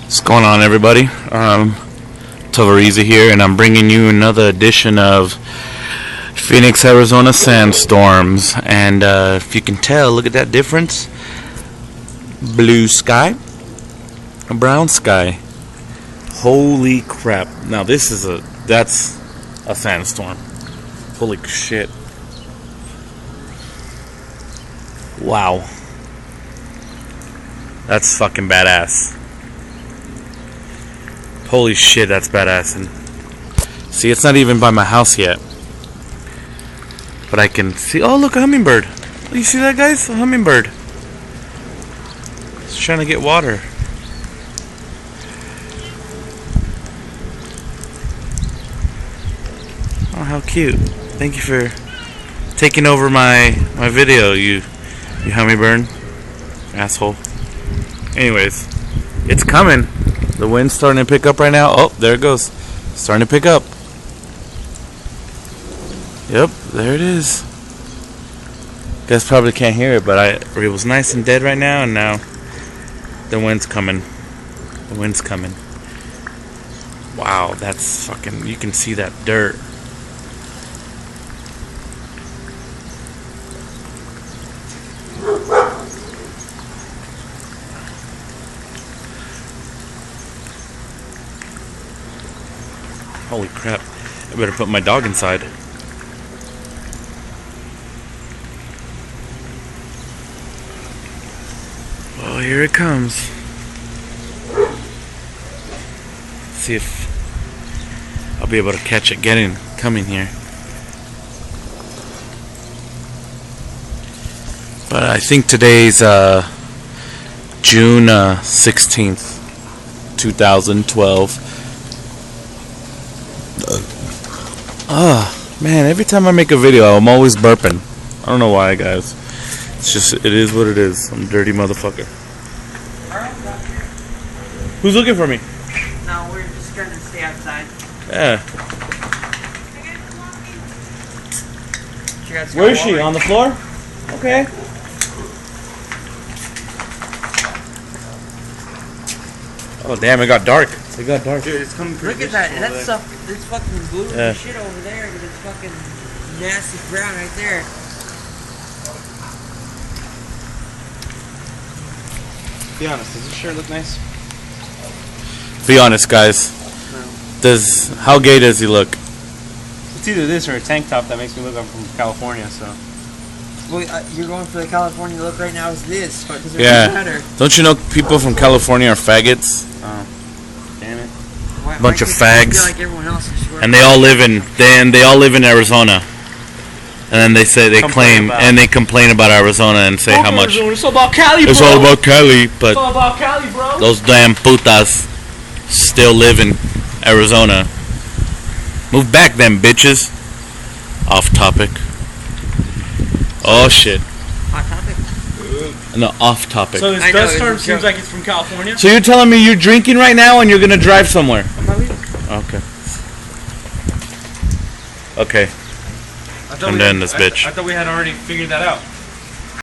What's going on, everybody? Tavariza here, and I'm bringing you another edition of Phoenix, Arizona Sandstorms. And if you can tell, look at that difference. Blue sky, a brown sky. Holy crap. Now that's a sandstorm. Holy shit. Wow. That's fucking badass. Holy shit, that's badass. And see, it's not even by my house yet, but I can see. Oh, look, a hummingbird. You see that, guys? A hummingbird. It's trying to get water. Oh, how cute. Thank you for taking over my video, you hummingbird. Asshole. Anyways, it's coming. The wind's starting to pick up right now. Oh, there it goes. Starting to pick up. Yep, there it is. You guys probably can't hear it, but it was nice and dead right now, and now the wind's coming. The wind's coming. Wow, that's fucking, you can see that dirt. Holy crap. I better put my dog inside. Well, here it comes. See if I'll be able to catch it coming here. But I think today's June 16th, 2012. Man, every time I make a video, I'm always burping. I don't know why, guys. It's just, it is what it is. I'm a dirty motherfucker. Who's looking for me? No, we're just trying to stay outside. Yeah. Where is she? On the floor? Okay. Oh, damn, it got dark. It got dark. Dude, it's coming pretty. Look at that. That's stuff. It's fucking blue shit over there, but it's fucking nasty brown right there. Be honest, does this shirt look nice? Be honest, guys. No. How gay does he look? It's either this or a tank top that makes me look like I'm from California, so. Well, you're going for the California look right now. Is this? Yeah. Don't you know people from California are faggots? Oh, damn it! Bunch of fags. Like everyone else, and they all live in Arizona. And then they say they complain about Arizona and say how much it's all about Cali, bro. It's all about Cali, but it's all about Cali, bro. Those damn putas still live in Arizona. Move back, them bitches. Off topic. Oh shit. Hot topic? No, off topic. So this dust storm seems like it's from California? So you're telling me you're drinking right now and you're gonna drive somewhere? Okay. Okay. I'm done this bitch. I thought we had already figured that out.